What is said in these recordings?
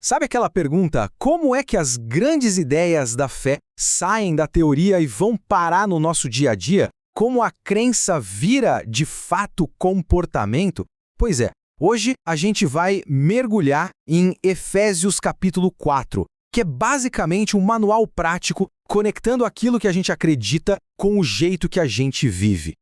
Sabe aquela pergunta, como é que as grandes ideias da fé saem da teoria e vão parar no nosso dia a dia? Como a crença vira, de fato, comportamento? Pois é, hoje a gente vai mergulhar em Efésios capítulo 4, que é basicamente um manual prático conectando aquilo que a gente acredita com o jeito que a gente vive.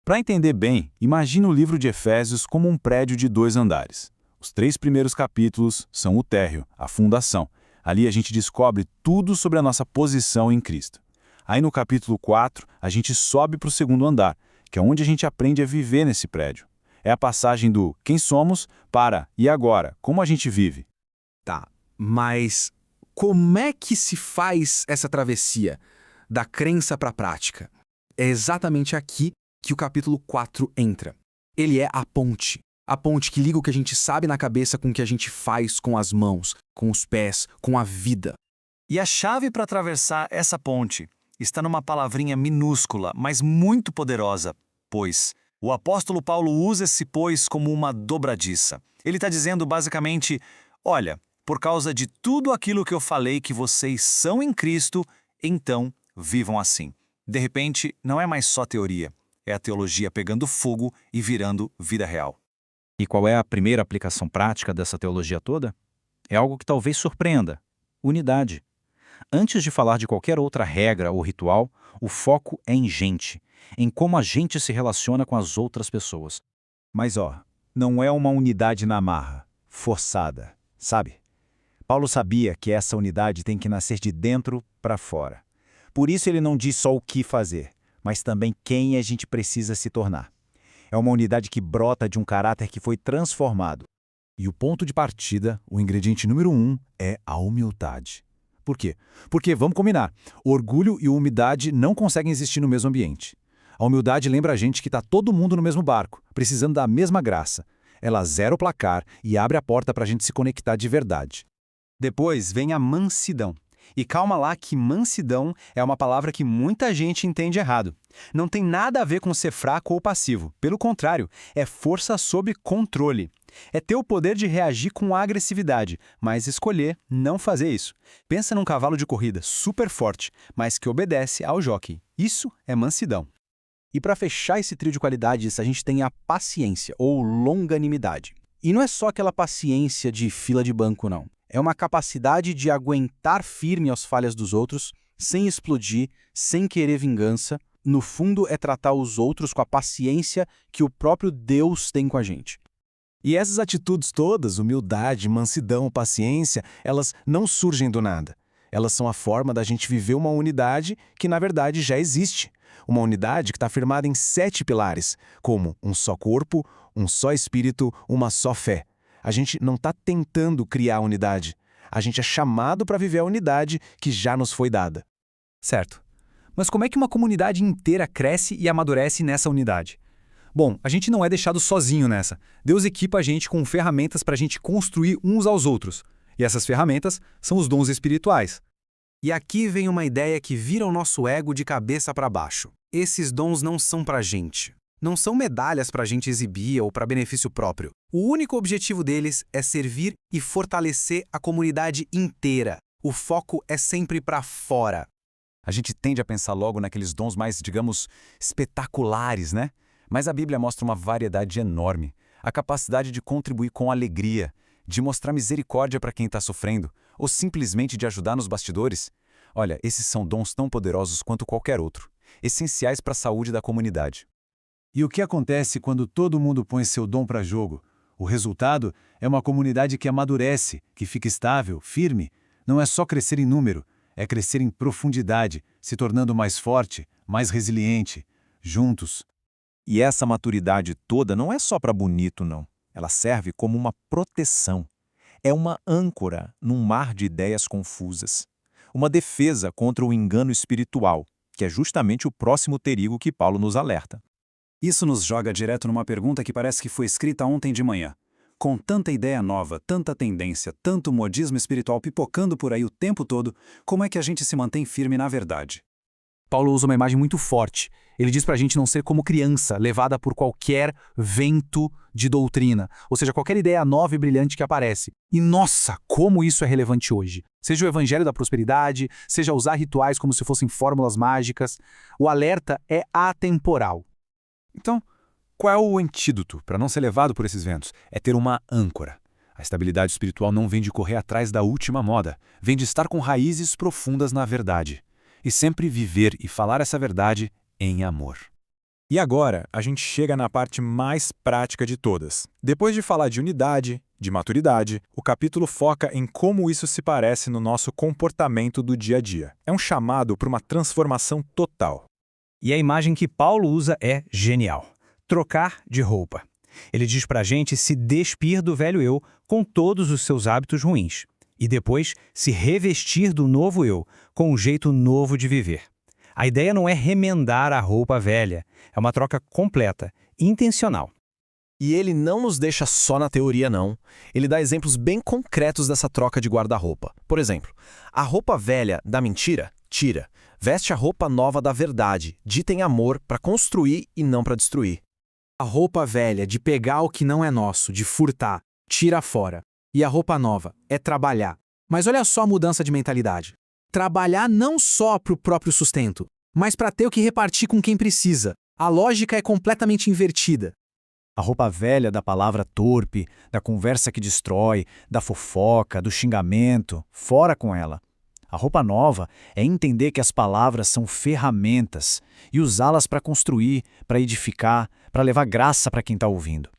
Para entender bem, imagine o livro de Efésios como um prédio de 2 andares. Os 3 primeiros capítulos são o térreo, a fundação. Ali a gente descobre tudo sobre a nossa posição em Cristo. Aí no capítulo 4, a gente sobe para o 2º andar, que é onde a gente aprende a viver nesse prédio. É a passagem do quem somos para e agora, como a gente vive. Tá, mas como é que se faz essa travessia da crença para a prática? É exatamente aqui que o capítulo 4 entra. Ele é a ponte que liga o que a gente sabe na cabeça com o que a gente faz com as mãos, com os pés, com a vida. E a chave para atravessar essa ponte está numa palavrinha minúscula, mas muito poderosa, pois. O apóstolo Paulo usa esse pois como uma dobradiça. Ele está dizendo basicamente, olha, por causa de tudo aquilo que eu falei que vocês são em Cristo, então vivam assim. De repente, não é mais só teoria, é a teologia pegando fogo e virando vida real. E qual é a primeira aplicação prática dessa teologia toda? É algo que talvez surpreenda: unidade. Antes de falar de qualquer outra regra ou ritual, o foco é em gente, em como a gente se relaciona com as outras pessoas. Mas não é uma unidade na marra, forçada, sabe? Paulo sabia que essa unidade tem que nascer de dentro para fora. Por isso ele não diz só o que fazer, mas também quem a gente precisa se tornar. É uma unidade que brota de um caráter que foi transformado. E o ponto de partida, o ingrediente número 1, é a humildade. Por quê? Porque, vamos combinar, orgulho e humildade não conseguem existir no mesmo ambiente. A humildade lembra a gente que está todo mundo no mesmo barco, precisando da mesma graça. Ela zera o placar e abre a porta para a gente se conectar de verdade. Depois vem a mansidão. E calma lá que mansidão é uma palavra que muita gente entende errado. Não tem nada a ver com ser fraco ou passivo. Pelo contrário, é força sob controle. É ter o poder de reagir com agressividade, mas escolher não fazer isso. Pensa num cavalo de corrida super forte, mas que obedece ao jockey. Isso é mansidão. E para fechar esse trio de qualidades, a gente tem a paciência, ou longanimidade. E não é só aquela paciência de fila de banco, não. É uma capacidade de aguentar firme as falhas dos outros, sem explodir, sem querer vingança. No fundo, é tratar os outros com a paciência que o próprio Deus tem com a gente. E essas atitudes todas, humildade, mansidão, paciência, elas não surgem do nada. Elas são a forma da gente viver uma unidade que, na verdade, já existe. Uma unidade que está firmada em 7 pilares, como um só corpo, um só espírito, uma só fé. A gente não está tentando criar a unidade. A gente é chamado para viver a unidade que já nos foi dada. Certo. Mas como é que uma comunidade inteira cresce e amadurece nessa unidade? Bom, a gente não é deixado sozinho nessa. Deus equipa a gente com ferramentas para a gente construir uns aos outros. E essas ferramentas são os dons espirituais. E aqui vem uma ideia que vira o nosso ego de cabeça para baixo. Esses dons não são para a gente. Não são medalhas para a gente exibir ou para benefício próprio. O único objetivo deles é servir e fortalecer a comunidade inteira. O foco é sempre para fora. A gente tende a pensar logo naqueles dons mais, digamos, espetaculares, né? Mas a Bíblia mostra uma variedade enorme. A capacidade de contribuir com alegria, de mostrar misericórdia para quem está sofrendo, ou simplesmente de ajudar nos bastidores. Olha, esses são dons tão poderosos quanto qualquer outro, essenciais para a saúde da comunidade. E o que acontece quando todo mundo põe seu dom para jogo? O resultado é uma comunidade que amadurece, que fica estável, firme. Não é só crescer em número, é crescer em profundidade, se tornando mais forte, mais resiliente, juntos. E essa maturidade toda não é só para bonito, não. Ela serve como uma proteção. É uma âncora num mar de ideias confusas. Uma defesa contra o engano espiritual, que é justamente o próximo perigo que Paulo nos alerta. Isso nos joga direto numa pergunta que parece que foi escrita ontem de manhã. Com tanta ideia nova, tanta tendência, tanto modismo espiritual pipocando por aí o tempo todo, como é que a gente se mantém firme na verdade? Paulo usa uma imagem muito forte. Ele diz para a gente não ser como criança, levada por qualquer vento de doutrina, ou seja, qualquer ideia nova e brilhante que aparece. E nossa, como isso é relevante hoje. Seja o evangelho da prosperidade, seja usar rituais como se fossem fórmulas mágicas, o alerta é atemporal. Então, qual é o antídoto para não ser levado por esses ventos? É ter uma âncora. A estabilidade espiritual não vem de correr atrás da última moda, vem de estar com raízes profundas na verdade. E sempre viver e falar essa verdade em amor. E agora, a gente chega na parte mais prática de todas. Depois de falar de unidade, de maturidade, o capítulo foca em como isso se parece no nosso comportamento do dia a dia. É um chamado para uma transformação total. E a imagem que Paulo usa é genial. Trocar de roupa. Ele diz pra gente se despir do velho eu com todos os seus hábitos ruins. E depois se revestir do novo eu, com um jeito novo de viver. A ideia não é remendar a roupa velha. É uma troca completa, intencional. E ele não nos deixa só na teoria, não. Ele dá exemplos bem concretos dessa troca de guarda-roupa. Por exemplo, a roupa velha da mentira, tira. Veste a roupa nova da verdade, dita em amor para construir e não para destruir. A roupa velha de pegar o que não é nosso, de furtar, tira fora. E a roupa nova é trabalhar. Mas olha só a mudança de mentalidade. Trabalhar não só para o próprio sustento, mas para ter o que repartir com quem precisa. A lógica é completamente invertida. A roupa velha da palavra torpe, da conversa que destrói, da fofoca, do xingamento, fora com ela. A roupa nova é entender que as palavras são ferramentas e usá-las para construir, para edificar, para levar graça para quem está ouvindo.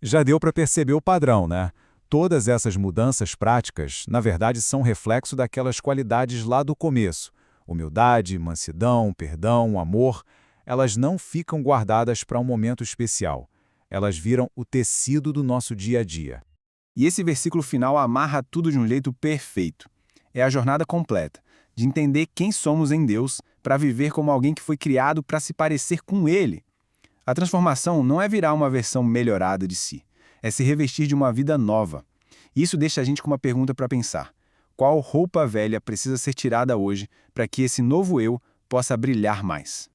Já deu para perceber o padrão, né? Todas essas mudanças práticas, na verdade, são reflexo daquelas qualidades lá do começo. Humildade, mansidão, perdão, amor, elas não ficam guardadas para um momento especial. Elas viram o tecido do nosso dia a dia. E esse versículo final amarra tudo de um jeito perfeito. É a jornada completa, de entender quem somos em Deus para viver como alguém que foi criado para se parecer com Ele. A transformação não é virar uma versão melhorada de si, é se revestir de uma vida nova. Isso deixa a gente com uma pergunta para pensar. Qual roupa velha precisa ser tirada hoje para que esse novo eu possa brilhar mais?